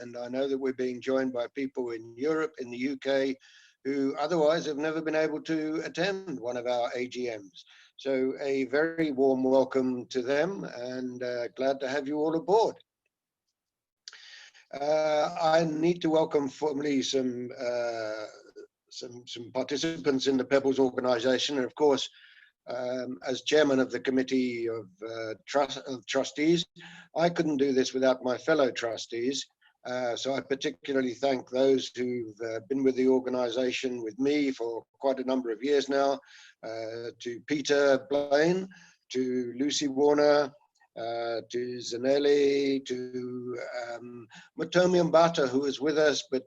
And I know that we're being joined by people in Europe, in the UK, who otherwise have never been able to attend one of our AGMs. So a very warm welcome to them, and glad to have you all aboard. I need to welcome formally some participants in the Pebbles organization, and of course, as chairman of the committee of trustees, I couldn't do this without my fellow trustees. So I particularly thank those who've been with the organization with me for quite a number of years now, to Peter Blaine, to Lucy Warner, to Zanelli, to Matomi Mbata, who was with us, but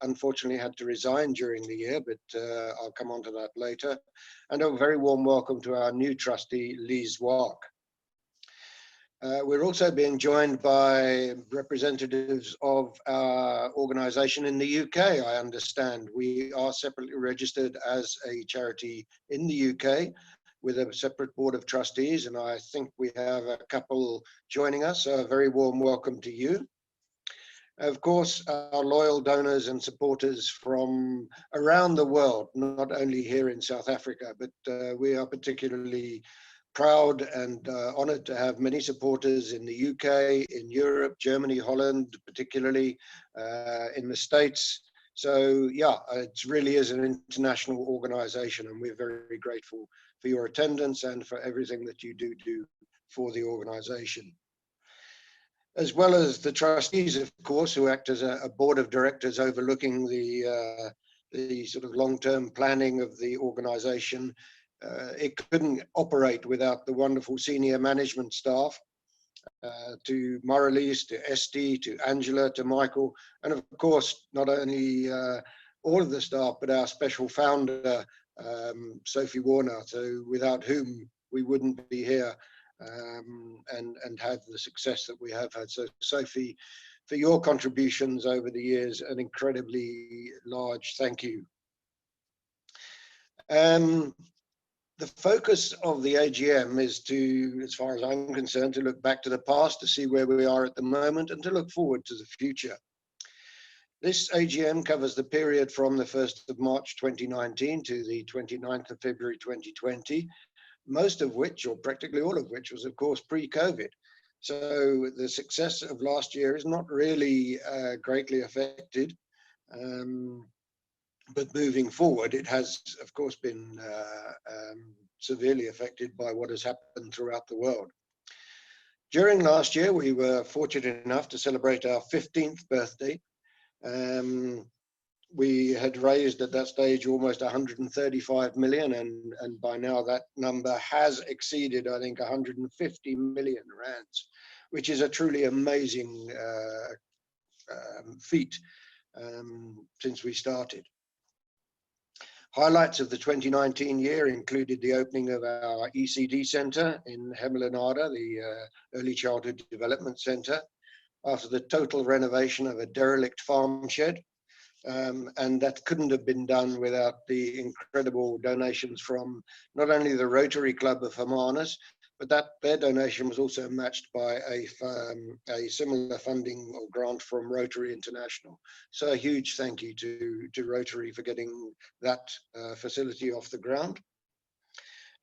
unfortunately had to resign during the year, but I'll come on to that later. And a very warm welcome to our new trustee, Liz Wark. We're also being joined by representatives of our organisation in the UK, I understand. We are separately registered as a charity in the UK with a separate board of trustees, and I think we have a couple joining us, so a very warm welcome to you. Of course, our loyal donors and supporters from around the world, not only here in South Africa, but we are particularly proud and honoured to have many supporters in the UK, in Europe, Germany, Holland, particularly in the States. So yeah, it really is an international organisation, and we're very grateful for your attendance and for everything that you do for the organisation. As well as the trustees, of course, who act as a board of directors overlooking the sort of long-term planning of the organisation. It couldn't operate without the wonderful senior management staff, to Marilise, to Esty, to Angela, to Michael, and of course, not only all of the staff, but our special founder, Sophie Warner, so without whom we wouldn't be here and have the success that we have had. So Sophie, for your contributions over the years, an incredibly large thank you. The focus of the AGM is to, as far as I'm concerned, to look back to the past, to see where we are at the moment, and to look forward to the future. This AGM covers the period from the 1st of March 2019 to the 29th of February 2020, most of which, or practically all of which, was of course pre-COVID. So the success of last year is not really greatly affected. But moving forward, it has, of course, been severely affected by what has happened throughout the world. During last year, we were fortunate enough to celebrate our 15th birthday. We had raised at that stage almost 135 million, and by now that number has exceeded, I think, 150 million rands, which is a truly amazing feat since we started. Highlights of the 2019 year included the opening of our ECD Centre in Hemelanada, the Early Childhood Development Centre, after the total renovation of a derelict farm shed. And that couldn't have been done without the incredible donations from not only the Rotary Club of Hermanus, but their donation was also matched by a similar funding or grant from Rotary International. So a huge thank you to Rotary for getting that facility off the ground.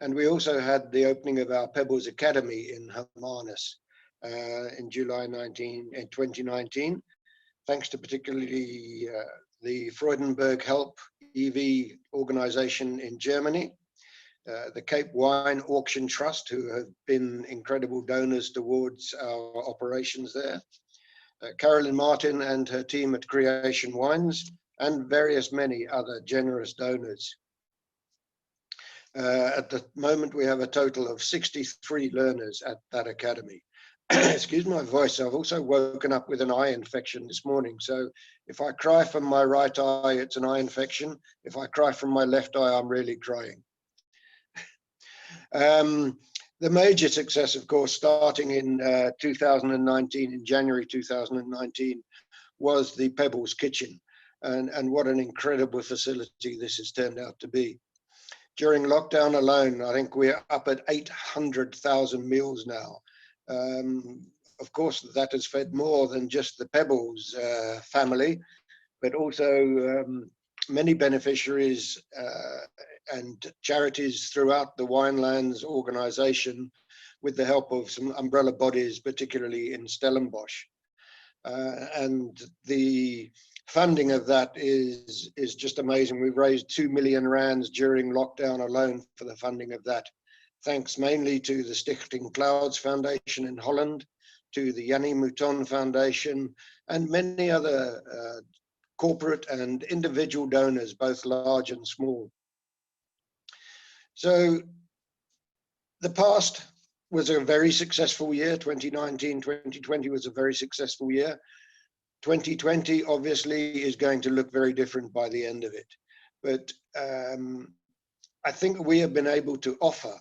And we also had the opening of our Pebbles Academy in Hermanus in July 2019, thanks to particularly the Freudenberg Help EV organization in Germany, the Cape Wine Auction Trust, who have been incredible donors towards our operations there, Carolyn Martin and her team at Creation Wines, and many other generous donors. At the moment, we have a total of 63 learners at that academy. Excuse my voice, I've also woken up with an eye infection this morning. So if I cry from my right eye, it's an eye infection. If I cry from my left eye, I'm really crying. The major success, of course, starting in 2019, in January 2019, was the Pebbles Kitchen. And what an incredible facility this has turned out to be. During lockdown alone, I think we're up at 800,000 meals now, of course, that has fed more than just the Pebbles family, but also many beneficiaries and charities throughout the Winelands organisation, with the help of some umbrella bodies, particularly in Stellenbosch. And the funding of that is just amazing. We've raised 2 million rands during lockdown alone for the funding of that, thanks mainly to the Stichting Clouds Foundation in Holland, to the Yanni Mouton Foundation, and many other corporate and individual donors, both large and small. So the past was a very successful year. 2019, 2020 was a very successful year. 2020 obviously is going to look very different by the end of it. But I think we have been able to offer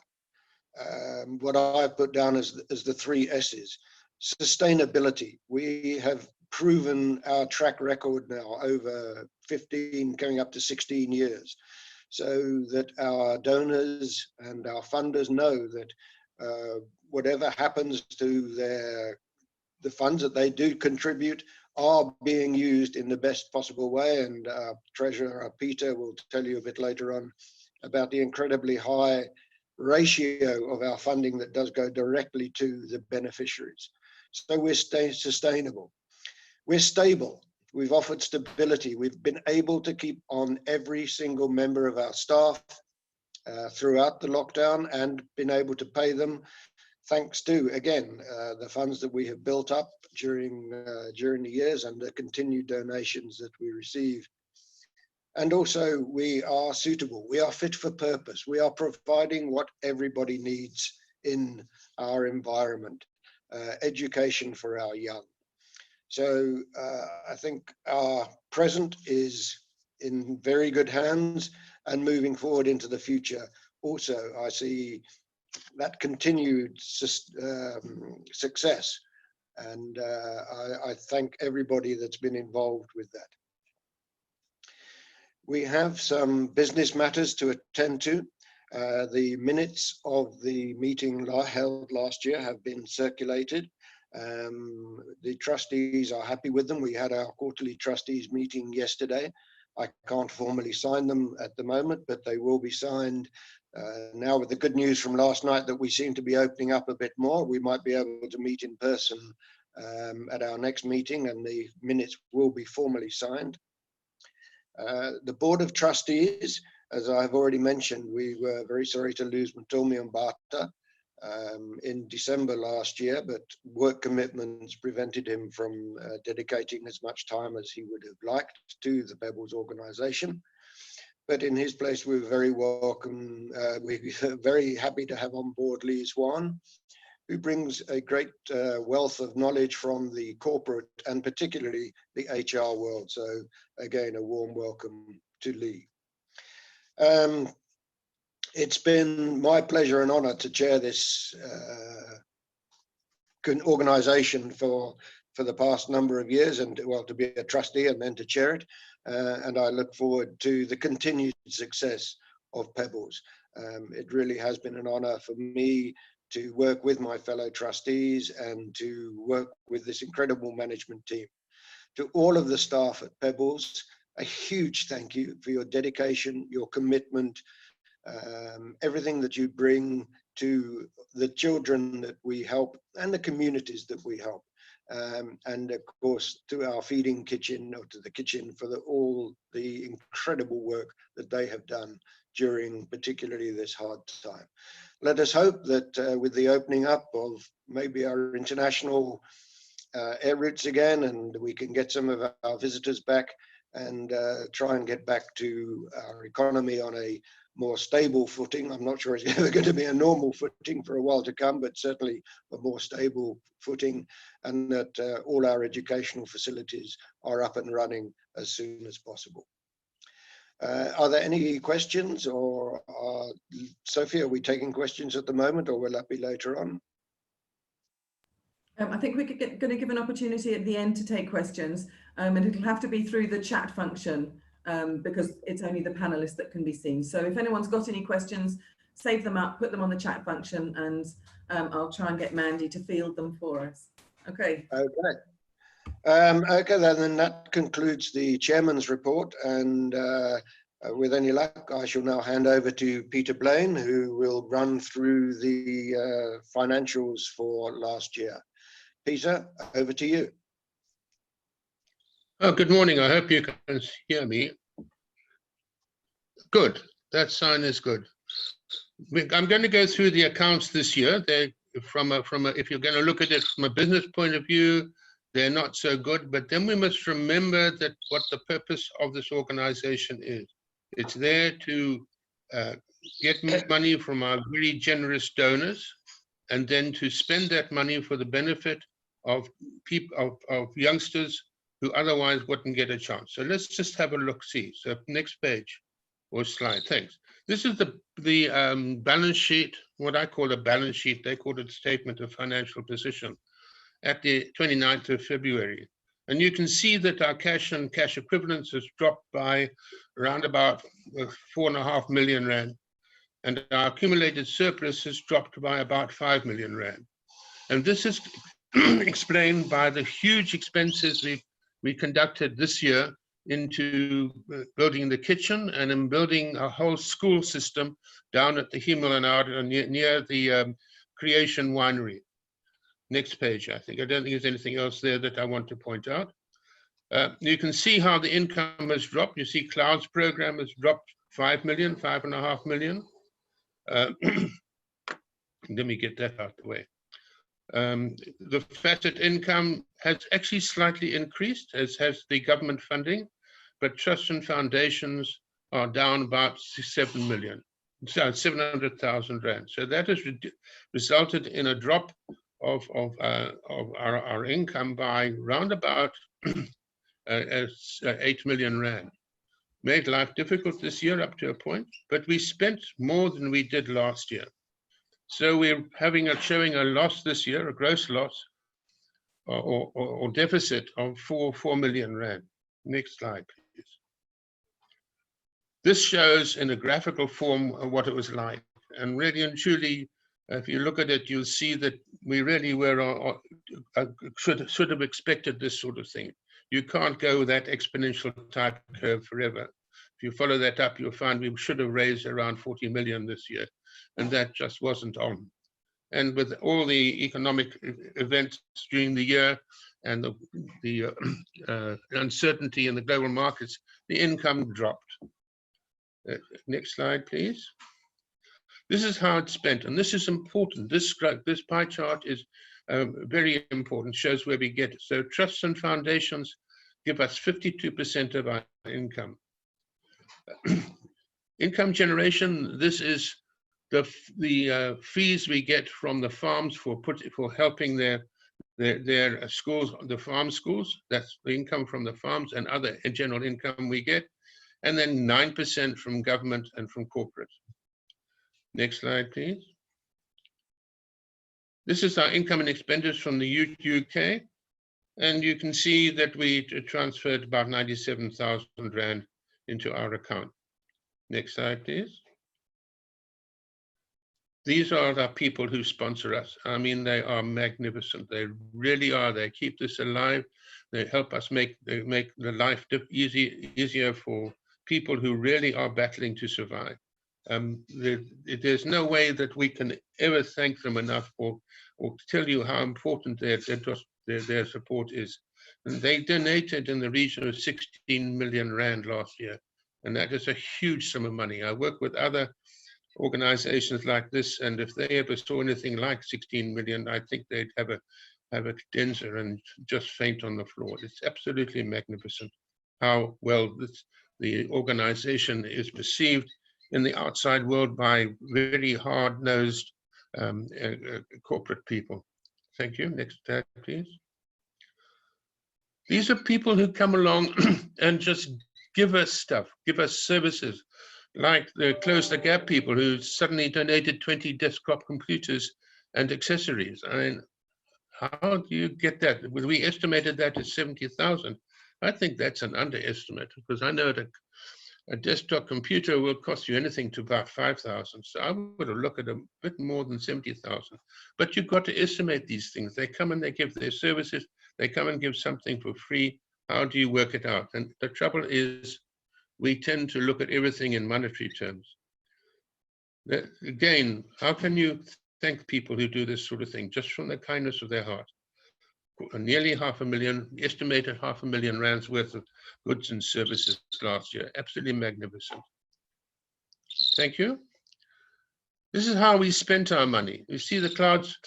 what I've put down as the 3 S's. Sustainability. We have proven our track record now over 15, coming up to 16 years, so that our donors and our funders know that whatever happens to the funds that they do contribute are being used in the best possible way. And our treasurer, Peter, will tell you a bit later on about the incredibly high ratio of our funding that does go directly to the beneficiaries. So we're sustainable. We're stable. We've offered stability. We've been able to keep on every single member of our staff throughout the lockdown, and been able to pay them thanks to, again, the funds that we have built up during the years and the continued donations that we receive. And also, we are suitable. We are fit for purpose. We are providing what everybody needs in our environment, education for our young. So I think our present is in very good hands, and moving forward into the future, also I see that continued success, and I thank everybody that's been involved with that. We have some business matters to attend to. The minutes of the meeting held last year have been circulated. The trustees are happy with them. We had our quarterly trustees meeting yesterday. I can't formally sign them at the moment, but they will be signed now. With the good news from last night that we seem to be opening up a bit more, we might be able to meet in person at our next meeting, and the minutes will be formally signed. The Board of Trustees, as I've already mentioned, we were very sorry to lose Matomi Mbata in December last year, but work commitments prevented him from dedicating as much time as he would have liked to the Pebbles organisation. But in his place, we were very welcome. We're very happy to have on board Lee Swan, who brings a great wealth of knowledge from the corporate and particularly the HR world. So again, a warm welcome to Lee. It's been my pleasure and honour to chair this organisation for the past number of years, and well, to be a trustee and then to chair it. And I look forward to the continued success of Pebbles. It really has been an honour for me to work with my fellow trustees and to work with this incredible management team. To all of the staff at Pebbles, a huge thank you for your dedication, your commitment, everything that you bring to the children that we help and the communities that we help. And of course, to our feeding kitchen, or to the kitchen, for all the incredible work that they have done during particularly this hard time. Let us hope that with the opening up of maybe our international air routes again, and we can get some of our visitors back and try and get back to our economy on a more stable footing. I'm not sure it's ever going to be a normal footing for a while to come, but certainly a more stable footing, and that all our educational facilities are up and running as soon as possible. Are there any questions, or Sophie, are we taking questions at the moment, or will that be later on? I think we're going to give an opportunity at the end to take questions, and it'll have to be through the chat function because it's only the panelists that can be seen. So if anyone's got any questions, save them up, put them on the chat function, and I'll try and get Mandy to field them for us. Okay. Okay. Okay, then that concludes the chairman's report, and with any luck, I shall now hand over to Peter Blaine, who will run through the financials for last year. Peter, over to you. Oh, good morning. I hope you can hear me. Good. That sign is good. I'm going to go through the accounts this year. They, if you're going to look at it from a business point of view, they're not so good. But then we must remember that what the purpose of this organization is. It's there to get money from our very generous donors, and then to spend that money for the benefit of people, of youngsters who otherwise wouldn't get a chance. So let's just have a look. See. So next page or slide. Thanks. This is the balance sheet, what I call a balance sheet. They call it statement of financial position at the 29th of February. And you can see that our cash and cash equivalents has dropped by around about 4.5 million rand. And our accumulated surplus has dropped by about 5 million rand. And this is explained by the huge expenses we conducted this year into building the kitchen and in building a whole school system down at the Himmel and out near the Creation Winery. Next page, I think. I don't think there's anything else there that I want to point out. You can see how the income has dropped. You see Cloud's program has dropped 5 million, 5.5 million. Let me get that out of the way. The facet income has actually slightly increased, as has the government funding, but trusts and foundations are down about 7 million, so 700,000 rand. So that has resulted in a drop of our income by round about 8 million rand. Made life difficult this year up to a point, but we spent more than we did last year. So we're showing a loss this year, a gross loss or deficit of 4 million rand. Next slide, please. This shows in a graphical form what it was like. And really and truly, if you look at it, you'll see that we really were should have expected this sort of thing. You can't go that exponential type curve forever. If you follow that up, you'll find we should have raised around 40 million this year, and that just wasn't on. And with all the economic events during the year and the uncertainty in the global markets, the income dropped. Next slide, please. This is how it's spent, and this is important. This pie chart is very important, shows where we get it. So trusts and foundations give us 52% of our income. Income generation, this is the fees we get from the farms for helping their schools, the farm schools. That's the income from the farms and other general income we get. And then 9% from government and from corporate. Next slide, please. This is our income and expenditures from the UK. And you can see that we transferred about 97,000 rand into our account. Next slide, please. These are the people who sponsor us. I mean, they are magnificent. They really are. They keep this alive. They help us make the life easier for people who really are battling to survive. There's no way that we can ever thank them enough or tell you how important their support is. And they donated in the region of 16 million rand last year, and that is a huge sum of money. I work with other organizations like this, and if they ever saw anything like 16 million, I think they'd have a cadenza and just faint on the floor. It's absolutely magnificent how well the organization is perceived in the outside world by very hard-nosed corporate people. Thank you. Next slide, please. These are people who come along and just give us stuff, give us services, like the Close the Gap people who suddenly donated 20 desktop computers and accessories. I mean, how do you get that? We estimated that at 70,000. I think that's an underestimate, because I know A desktop computer will cost you anything to about 5,000. So I would have looked at a bit more than 70,000. But you've got to estimate these things. They come and they give their services. They come and give something for free. How do you work it out? And the trouble is, we tend to look at everything in monetary terms. Again, how can you thank people who do this sort of thing just from the kindness of their heart? Nearly 500,000, estimated 500,000 rands worth of goods and services last year. Absolutely magnificent. Thank you. This is how we spent our money. You see the Clouds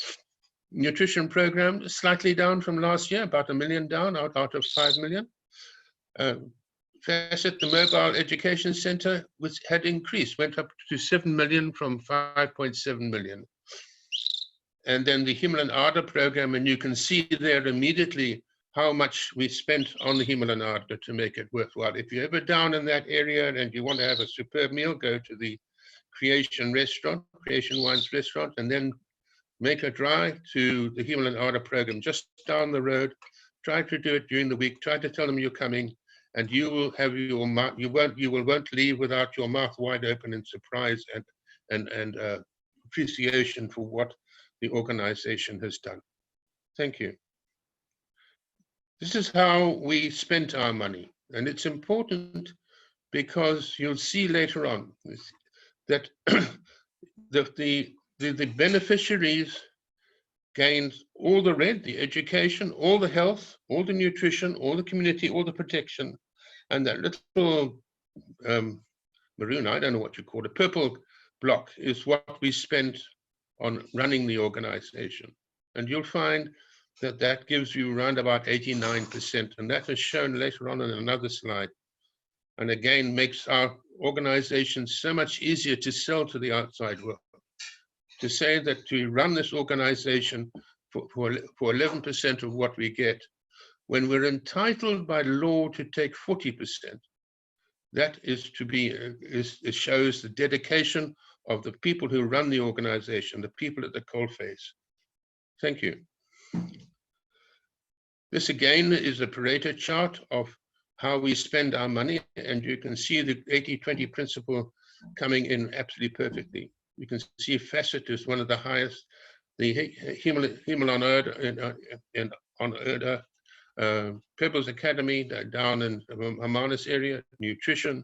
nutrition program slightly down from last year, about 1 million down out of 5 million. Facet, the mobile education center, which had increased, went up to 7 million from 5.7 million. And then the Himalayan Ardor program, and you can see there immediately how much we spent on the Himalayan Ardor to make it worthwhile. If you're ever down in that area and you want to have a superb meal, go to the Creation Wines restaurant, and then make a drive to the Himalayan Ardor program just down the road. Try to do it during the week. Try to tell them you're coming, and you will have your mouth. You won't leave without your mouth wide open in surprise and appreciation for what the organization has done. Thank you. This is how we spent our money, and it's important because you'll see later on that the beneficiaries gained all the red, the education, all the health, all the nutrition, all the community, all the protection, and that little maroon, I don't know what you call it, purple block is what we spent on running the organization. And you'll find that that gives you around about 89%, and that is shown later on in another slide. And again, makes our organization so much easier to sell to the outside world. To say that to run this organization for 11% of what we get, when we're entitled by law to take 40%, that is to be, it shows the dedication of the people who run the organization, the people at the coalface. Thank you. This again is a Pareto chart of how we spend our money, and you can see the 80-20 principle coming in absolutely perfectly. You can see Facet is one of the highest, the Himalayan Ardor, Pebbles Academy down in Amanas area, nutrition.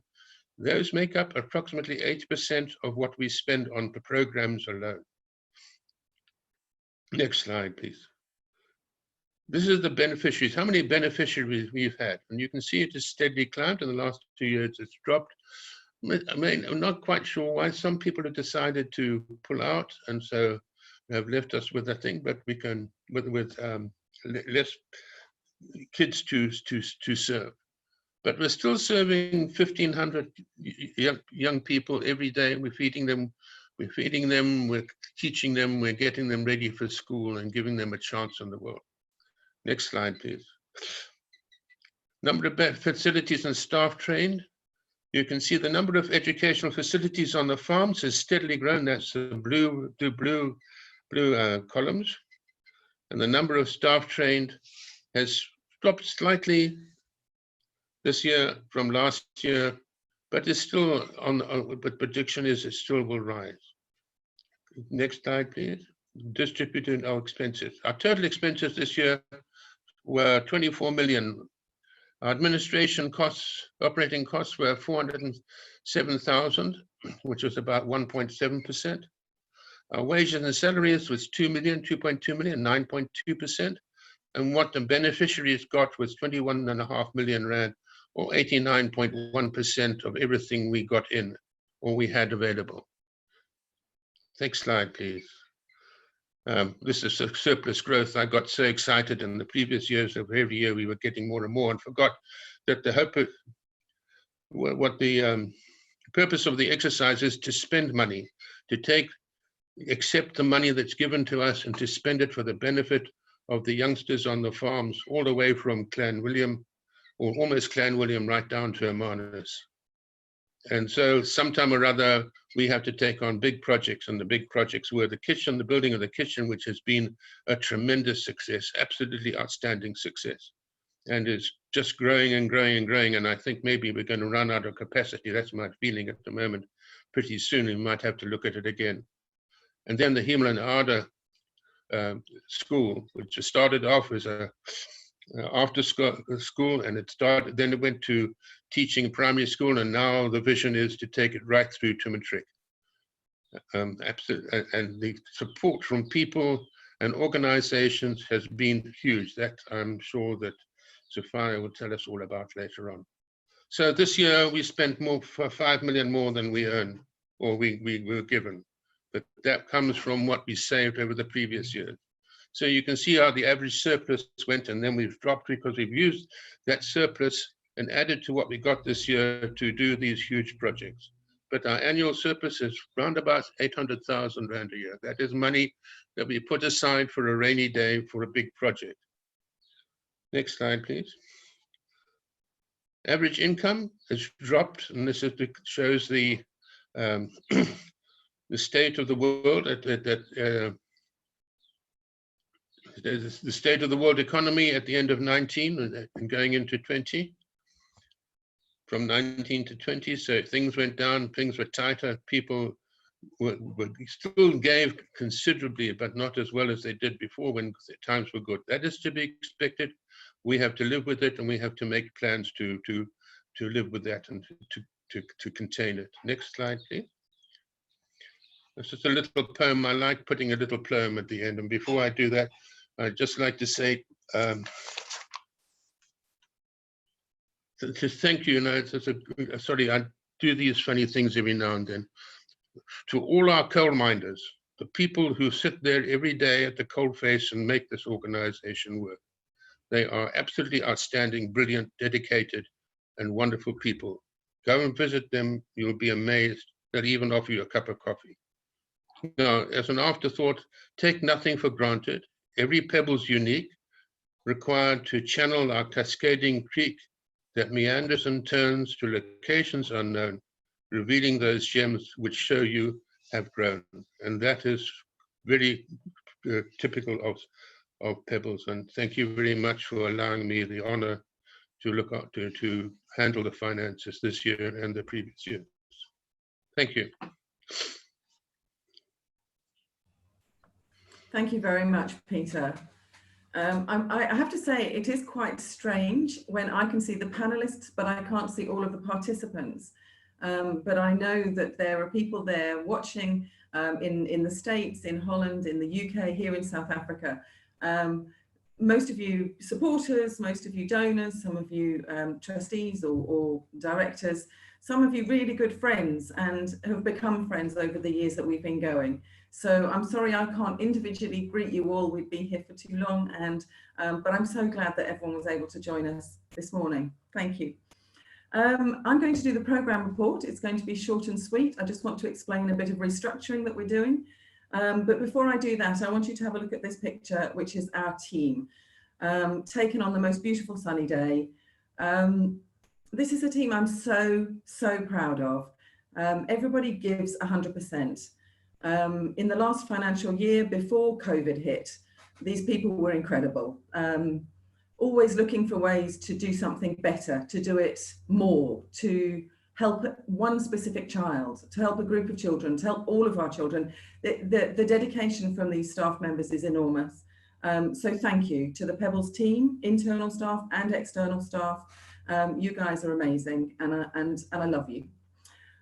Those make up approximately 80% of what we spend on the programs alone. Next slide, please. This is the beneficiaries. How many beneficiaries we've had? And you can see it has steadily climbed. In the last 2 years, it's dropped. I mean, I'm not quite sure why some people have decided to pull out, and so have left us with a thing, but we can, with less kids to serve. But we're still serving 1,500 young people every day. We're feeding them, we're teaching them, we're getting them ready for school and giving them a chance in the world. Next slide, please. Number of facilities and staff trained. You can see the number of educational facilities on the farms has steadily grown. That's the blue columns. And the number of staff trained has dropped slightly this year from last year, but it's still but prediction is it still will rise. Next slide, please. Distributing our expenses. Our total expenses this year were 24 million. Our administration costs, operating costs were 407,000, which was about 1.7%. Our wages and salaries was 2.2 million, 9.2%. And what the beneficiaries got was 21.5 million rand, or 89.1% of everything we got in or we had available. Next slide, please. This is a surplus growth. I got so excited in the previous years of every year we were getting more and more, and forgot that the hope of what the purpose of the exercise is to spend money, to accept the money that's given to us and to spend it for the benefit of the youngsters on the farms, all the way from Clan William, or almost Clan William, right down to Amanas. And so sometime or other, we have to take on big projects, and the big projects were the kitchen, the building of the kitchen, which has been a tremendous success, absolutely outstanding success. and is just growing and growing and growing. And I think maybe we're going to run out of capacity. That's my feeling at the moment. Pretty soon we might have to look at it again. And then the Himmel and Aarde school, which started off as a after school, and then it went to teaching primary school, and now the vision is to take it right through to matric. Absolutely, and the support from people and organizations has been huge. That I'm sure that Sophia will tell us all about later on. So this year we spent more for 5 million more than we earned, or we were given, but that comes from what we saved over the previous year. So you can see how the average surplus went, and then we've dropped because we've used that surplus and added to what we got this year to do these huge projects. But our annual surplus is around about 800,000 Rand a year. That is money that we put aside for a rainy day for a big project. Next slide, please. Average income has dropped, and this shows the the state of the world the state of the world economy at the end of 19 and going into 20, from 19 to 20. So things went down, things were tighter, people still gave considerably, but not as well as they did before when the times were good. That is to be expected. We have to live with it, and we have to make plans to live with that and to contain it. Next slide, please. It's just a little poem. I like putting a little poem at the end. And before I do that, I'd just like to say, to thank you. Sorry, I do these funny things every now and then. To all our coal miners, the people who sit there every day at the coalface and make this organization work. They are absolutely outstanding, brilliant, dedicated, and wonderful people. Go and visit them. You'll be amazed. They'll even offer you a cup of coffee. Now, as an afterthought, take nothing for granted. Every pebble's unique, required to channel our cascading creek that meanders and turns to locations unknown, revealing those gems which show you have grown. And that is very typical of Pebbles. And thank you very much for allowing me the honor to look out to handle the finances this year and the previous years. Thank you. Thank you very much, Peter. I have to say, it is quite strange when I can see the panelists, but I can't see all of the participants. But I know that there are people there watching in the States, in Holland, in the UK, here in South Africa. Most of you supporters, most of you donors, some of you trustees or directors, some of you really good friends and have become friends over the years that we've been going. So I'm sorry I can't individually greet you all, we'd be here for too long, and but I'm so glad that everyone was able to join us this morning. Thank you. I'm going to do the programme report. It's going to be short and sweet. I just want to explain a bit of restructuring that we're doing. But before I do that, I want you to have a look at this picture, which is our team, taken on the most beautiful sunny day. This is a team I'm so proud of. Everybody gives 100%. In the last financial year before COVID hit, these people were incredible. Always looking for ways to do something better, to do it more, to help one specific child, to help a group of children, to help all of our children. The dedication from these staff members is enormous. So thank you to the Pebbles team, internal staff and external staff. You guys are amazing, and I love you.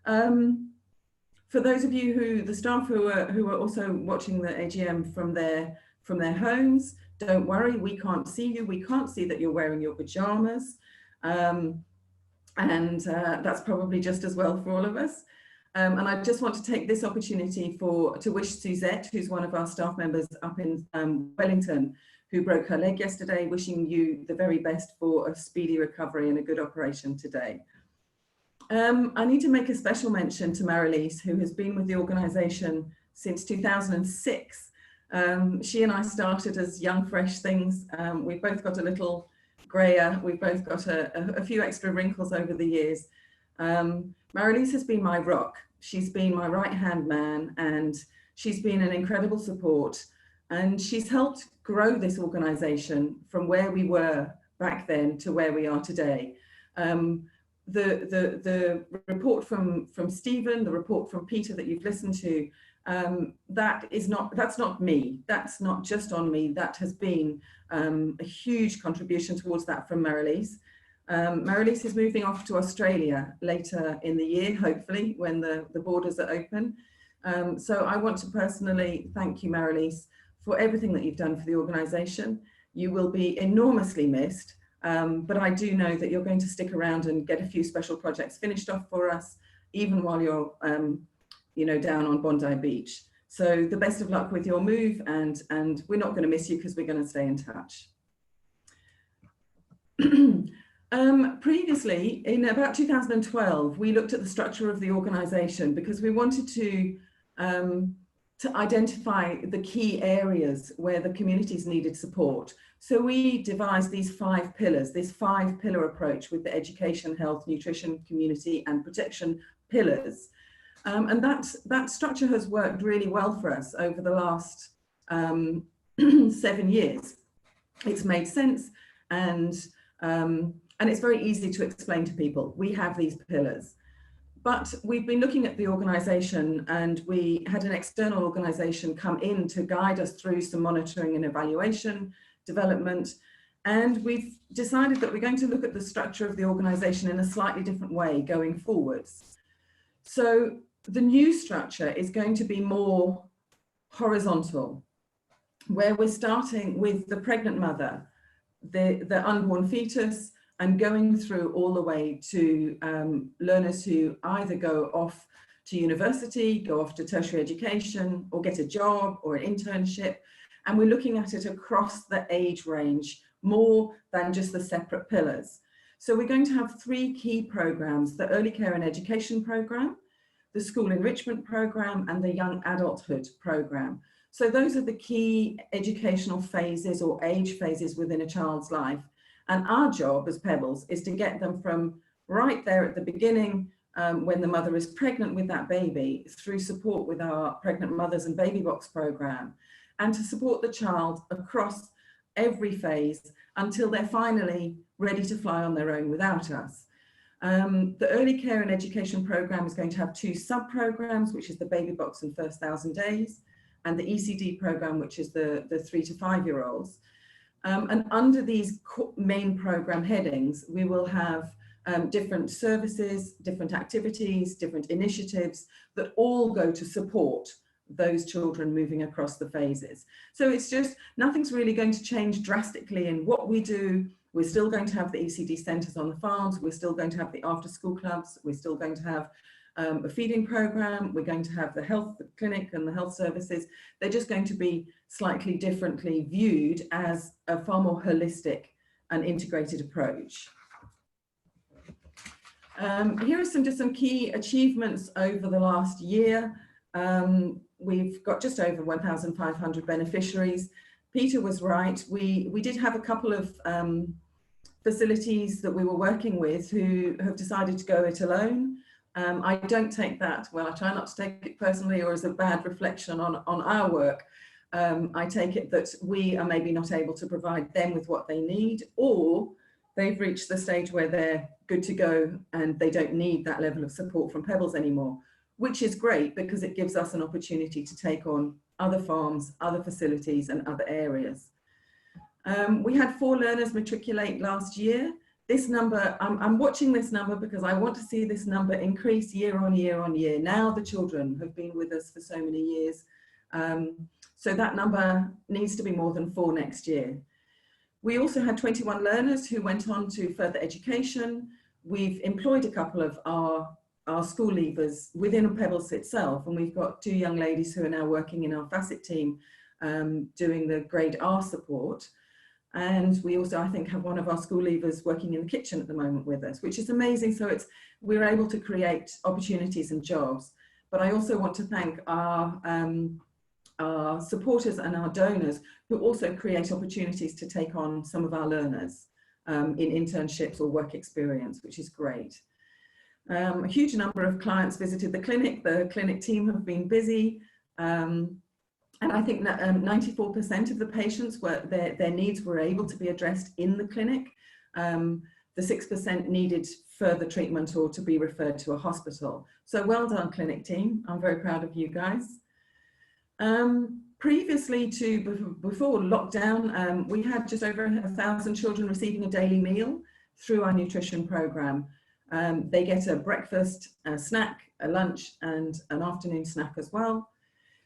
For those of you the staff who are also watching the AGM from their homes, don't worry, we can't see you. We can't see that you're wearing your pajamas. And that's probably just as well for all of us. And I just want to take this opportunity to wish Suzette, who's one of our staff members up in Wellington, who broke her leg yesterday, wishing you the very best for a speedy recovery and a good operation today. I need to make a special mention to Marilise, who has been with the organisation since 2006. She and I started as young, fresh things. We've both got a little grayer. We've both got a few extra wrinkles over the years. Marilise has been my rock. She's been my right-hand man, and she's been an incredible support. And she's helped grow this organisation from where we were back then to where we are today. The report from Stephen, the report from Peter that you've listened to, that's not me. That's not just on me. That has been a huge contribution towards that from Marylise. Marylise is moving off to Australia later in the year, hopefully, when the borders are open. So I want to personally thank you, Marylise, for everything that you've done for the organisation. You will be enormously missed, but I do know that you're going to stick around and get a few special projects finished off for us, even while you're down on Bondi Beach. So the best of luck with your move, and we're not going to miss you because we're going to stay in touch. Previously, in about 2012, we looked at the structure of the organisation because we wanted to identify the key areas where the communities needed support. So we devised these 5 pillars, this 5-pillar approach with the education, health, nutrition, community and protection pillars. And that structure has worked really well for us over the last 7 years. It's made sense, and it's very easy to explain to people. We have these pillars. But we've been looking at the organisation, and we had an external organisation come in to guide us through some monitoring and evaluation, development, and we've decided that we're going to look at the structure of the organisation in a slightly different way going forwards. So the new structure is going to be more horizontal, where we're starting with the pregnant mother, the unborn fetus, and going through all the way to learners who either go off to university, go off to tertiary education, or get a job or an internship. And we're looking at it across the age range more than just the separate pillars. So we're going to have 3 key programs: the early care and education program, the school enrichment program, and the young adulthood program. So those are the key educational phases or age phases within a child's life. And our job as Pebbles is to get them from right there at the beginning, when the mother is pregnant with that baby, through support with our Pregnant Mothers and Baby Box program, and to support the child across every phase until they're finally ready to fly on their own without us. The early care and education program is going to have 2 sub-programs, which is the Baby Box and First 1,000 Days, and the ECD program, which is the 3 to 5-year-olds. And under these main program headings, we will have different services, different activities, different initiatives that all go to support those children moving across the phases. So it's just, nothing's really going to change drastically in what we do. We're still going to have the ECD centres on the farms. We're still going to have the after-school clubs. We're still going to have a feeding program. We're going to have the health clinic and the health services. They're just going to be slightly differently viewed as a far more holistic and integrated approach. Here are some key achievements over the last year. We've got just over 1,500 beneficiaries. Peter was right. We did have a couple of facilities that we were working with who have decided to go it alone. I don't take that, well, I try not to take it personally or as a bad reflection on our work. I take it that we are maybe not able to provide them with what they need, or they've reached the stage where they're good to go and they don't need that level of support from Pebbles anymore, which is great because it gives us an opportunity to take on other farms, other facilities and other areas. We had 4 learners matriculate last year. This number, I'm watching this number because I want to see this number increase year on year on year. Now the children have been with us for so many years. So that number needs to be more than 4 next year. We also had 21 learners who went on to further education. We've employed a couple of our school leavers within Pebbles itself, and we've got 2 young ladies who are now working in our facet team doing the grade R support. And we also, I think, have one of our school leavers working in the kitchen at the moment with us, which is amazing. So we're able to create opportunities and jobs. But I also want to thank our supporters and our donors who also create opportunities to take on some of our learners in internships or work experience, which is great. A huge number of clients visited the clinic. The clinic team have been busy. And I think that 94% of the patients were, their needs were able to be addressed in the clinic. The 6% needed further treatment or to be referred to a hospital. So well done, clinic team. I'm very proud of you guys. Previously to before lockdown, we had just over 1,000 children receiving a daily meal through our nutrition program. They get a breakfast, a snack, a lunch, and an afternoon snack as well.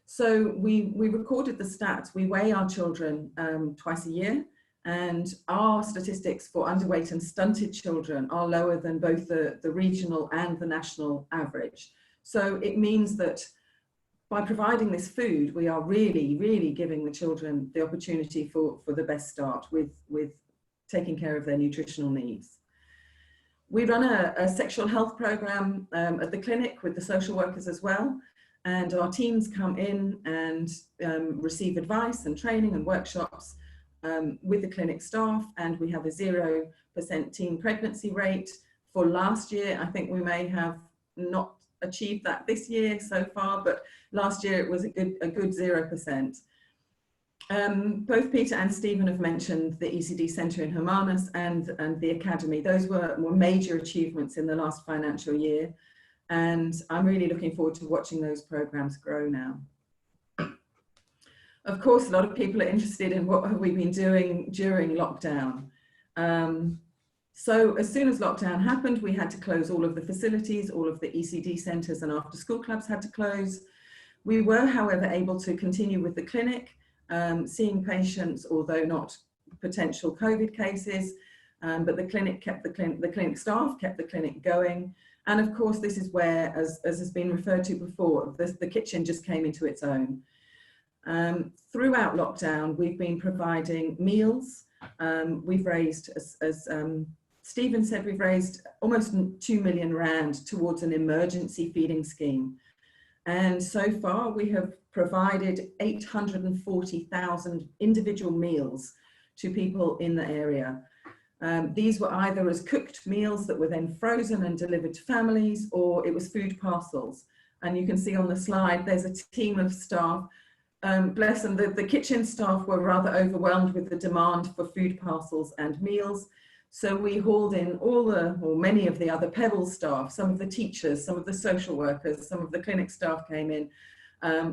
So we recorded the stats. We weigh our children twice a year, and our statistics for underweight and stunted children are lower than both the regional and the national average. So it means that by providing this food, we are really, really giving the children the opportunity for the best start with taking care of their nutritional needs. We run a sexual health program at the clinic with the social workers as well. And our teams come in and receive advice and training and workshops with the clinic staff. And we have a 0% teen pregnancy rate. For last year, I think we may have not achieved that this year so far, but last year it was a good 0%. Both Peter and Stephen have mentioned the ECD Centre in Hermanus and the Academy. Those were major achievements in the last financial year. And I'm really looking forward to watching those programs grow now. Of course, a lot of people are interested in what have we been doing during lockdown. So as soon as lockdown happened, we had to close all of the facilities, all of the ECD centres and after school clubs had to close. We were, however, able to continue with the clinic, seeing patients, although not potential COVID cases, but the clinic kept the clinic staff kept the clinic going. And of course, this is where, as has been referred to before, the kitchen just came into its own. Throughout lockdown, we've been providing meals. We've raised, as Stephen said, we've raised almost 2 million rand towards an emergency feeding scheme. And so far, we have provided 840,000 individual meals to people in the area. These were either as cooked meals that were then frozen and delivered to families, or it was food parcels. And you can see on the slide, there's a team of staff. Bless them, the kitchen staff were rather overwhelmed with the demand for food parcels and meals. So we hauled in many of the other Pebbles staff, some of the teachers, some of the social workers, some of the clinic staff came in,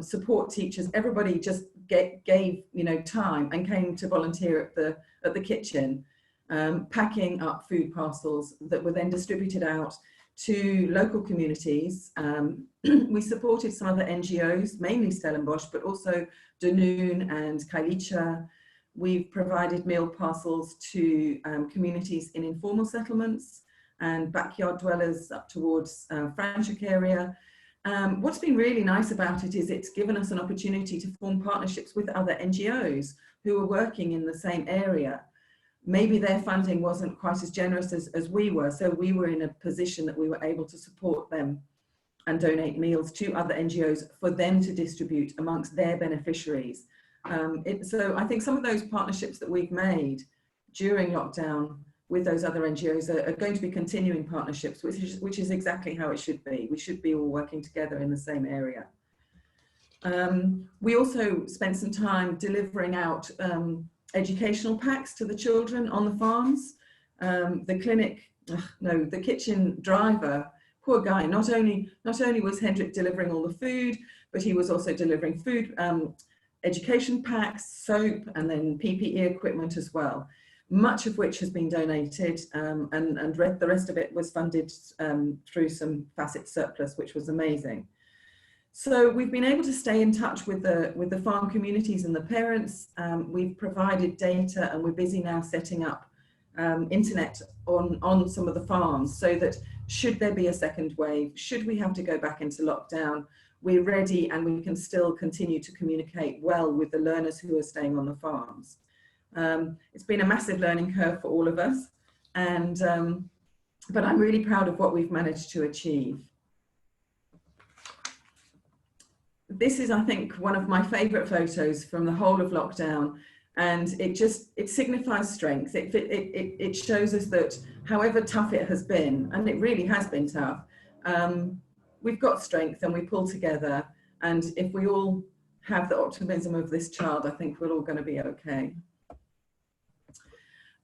support teachers, everybody just gave time and came to volunteer at the kitchen. Packing up food parcels that were then distributed out to local communities. We supported some other NGOs, mainly Stellenbosch, but also Dunoon and Kailicha. We've provided meal parcels to communities in informal settlements and backyard dwellers up towards Franschhoek area. What's been really nice about it is it's given us an opportunity to form partnerships with other NGOs who are working in the same area. Maybe their funding wasn't quite as generous as we were, so we were in a position that we were able to support them and donate meals to other NGOs for them to distribute amongst their beneficiaries. So I think some of those partnerships that we've made during lockdown with those other NGOs are going to be continuing partnerships, which is exactly how it should be. We should be all working together in the same area. We also spent some time delivering out educational packs to the children on the farms. The kitchen driver, poor guy, not only was Hendrik delivering all the food, but he was also delivering food, education packs, soap, and then PPE equipment as well, much of which has been donated, and the rest of it was funded through some facet surplus, which was amazing. So we've been able to stay in touch with the farm communities and the parents. We've provided data, and we're busy now setting up internet on some of the farms, so that should there be a second wave, should we have to go back into lockdown, we're ready and we can still continue to communicate well with the learners who are staying on the farms. It's been a massive learning curve for all of us, and but I'm really proud of what we've managed to achieve. This is, I think, one of my favourite photos from the whole of lockdown, and it signifies strength. It shows us that however tough it has been, and it really has been tough, we've got strength and we pull together. And if we all have the optimism of this child, I think we're all going to be okay.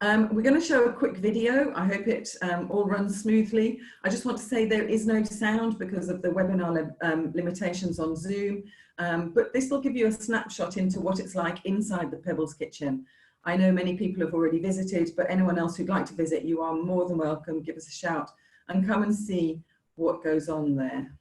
We're going to show a quick video. I hope it all runs smoothly. I just want to say there is no sound because of the webinar limitations on Zoom, but this will give you a snapshot into what it's like inside the Pebbles kitchen. I know many people have already visited, but anyone else who'd like to visit, you are more than welcome. Give us a shout and come and see what goes on there.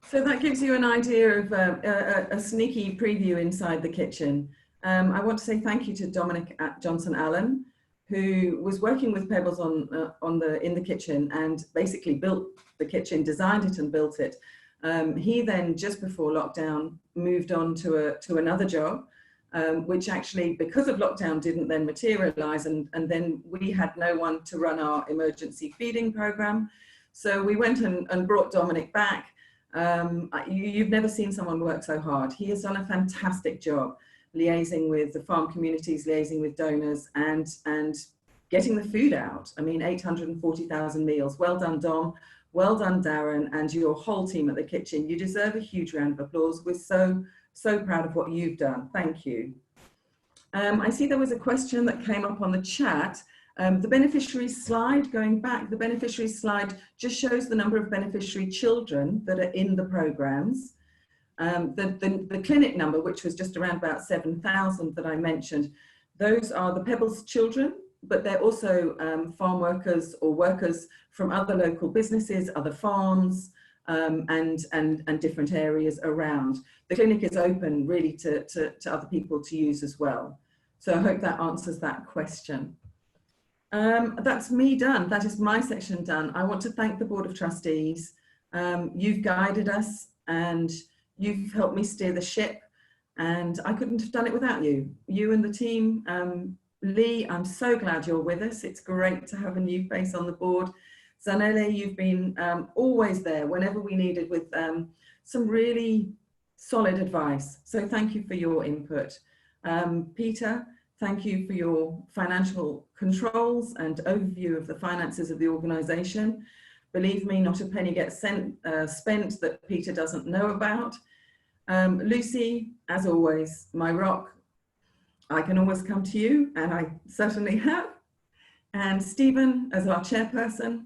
So that gives you an idea of a sneaky preview inside the kitchen. I want to say thank you to Dominic Johnson-Allen, who was working with Pebbles in the kitchen and basically built the kitchen, designed it and built it. He then, just before lockdown, moved on to another job, which actually, because of lockdown, didn't then materialize. And then we had no one to run our emergency feeding program. So we went and brought Dominic back. You've never seen someone work so hard. He has done a fantastic job liaising with the farm communities, liaising with donors and getting the food out. I mean, 840,000 meals. Well done, Dom. Well done, Darren, and your whole team at the kitchen. You deserve a huge round of applause. We're so proud of what you've done. Thank you. I see there was a question that came up on the chat. The beneficiary slide, going back, the beneficiary slide just shows the number of beneficiary children that are in the programs. The clinic number, which was just around about 7,000 that I mentioned, those are the Pebbles children, but they're also farm workers or workers from other local businesses, other farms, and different areas around. The clinic is open really to other people to use as well. So I hope that answers that question. That's me done. That is my section done. I want to thank the Board of Trustees. You've guided us and you've helped me steer the ship, and I couldn't have done it without you. You and the team. Lee, I'm so glad you're with us. It's great to have a new face on the board. Zanele, you've been always there whenever we needed with some really solid advice. So thank you for your input. Peter, thank you for your financial controls and overview of the finances of the organisation. Believe me, not a penny gets spent that Peter doesn't know about. Lucy, as always, my rock. I can always come to you, and I certainly have. And Stephen, as our chairperson,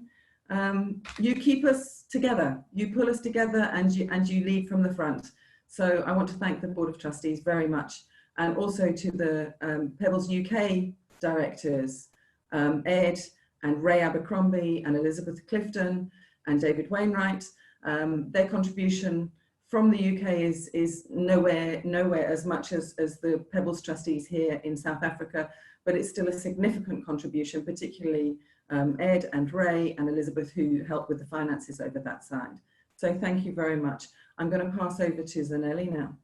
you keep us together. You pull us together, and you lead from the front. So I want to thank the Board of Trustees very much, and also to the Pebbles UK directors, Ed and Ray Abercrombie and Elizabeth Clifton and David Wainwright. Their contribution from the UK is nowhere as much as the Pebbles trustees here in South Africa, but it's still a significant contribution, particularly Ed and Ray and Elizabeth, who helped with the finances over that side. So thank you very much. I'm going to pass over to Zanelli now.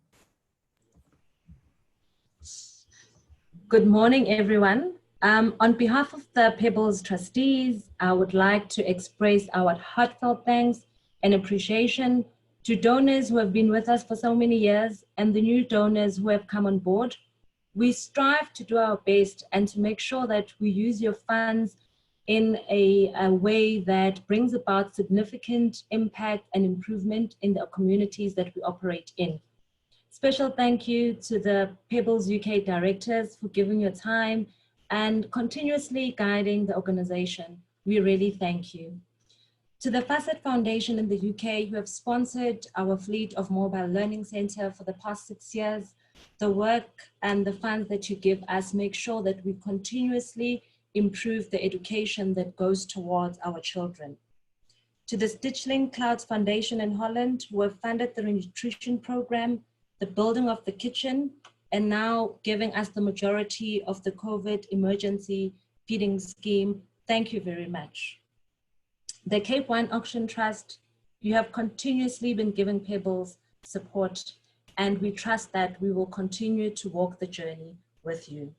Good morning, everyone. On behalf of the Pebbles trustees, I would like to express our heartfelt thanks and appreciation to donors who have been with us for so many years and the new donors who have come on board. We strive to do our best and to make sure that we use your funds in a way that brings about significant impact and improvement in the communities that we operate in. Special thank you to the Pebbles UK directors for giving your time and continuously guiding the organization. We really thank you. To the Facet Foundation in the UK, who have sponsored our fleet of mobile learning center for the past 6 years, the work and the funds that you give us make sure that we continuously improve the education that goes towards our children. To the Stitchling Clouds Foundation in Holland, who have funded the nutrition program, the building of the kitchen, and now giving us the majority of the COVID emergency feeding scheme. Thank you very much. The Cape Wine Auction Trust, you have continuously been giving Pebbles support, and we trust that we will continue to walk the journey with you.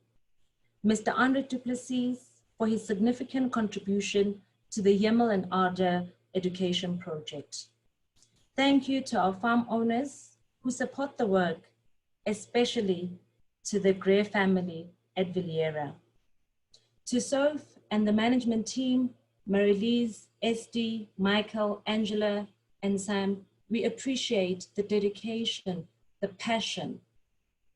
Mr. Andre Duplessis, for his significant contribution to the Yemmel and Arder Education Project. Thank you to our farm owners who support the work, especially to the Gray family at Villiera. To Soph and the management team, Marie-Lise, Esty, Michael, Angela, and Sam, we appreciate the dedication, the passion,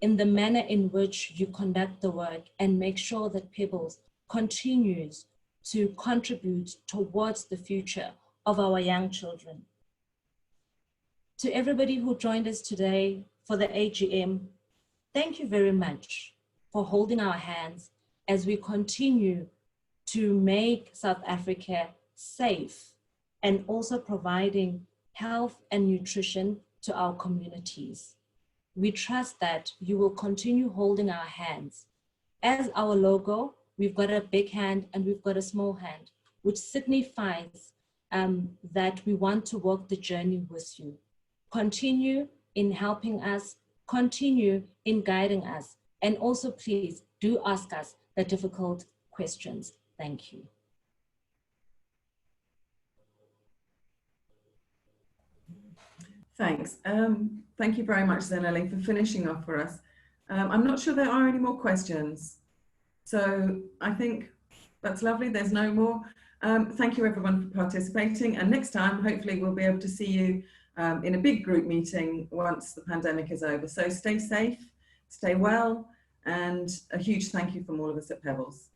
in the manner in which you conduct the work and make sure that Pebbles continues to contribute towards the future of our young children. To everybody who joined us today for the AGM, thank you very much for holding our hands as we continue to make South Africa safe and also providing health and nutrition to our communities. We trust that you will continue holding our hands. As our logo, we've got a big hand and we've got a small hand, which signifies that we want to walk the journey with you. Continue in helping us, continue in guiding us, and also please do ask us the difficult questions. Thank you. Thanks. Thank you very much, Zeneli, for finishing off for us. I'm not sure there are any more questions. So I think that's lovely. There's no more. Thank you everyone for participating. And next time, hopefully we'll be able to see you in a big group meeting once the pandemic is over. So stay safe, stay well, and a huge thank you from all of us at Pebbles.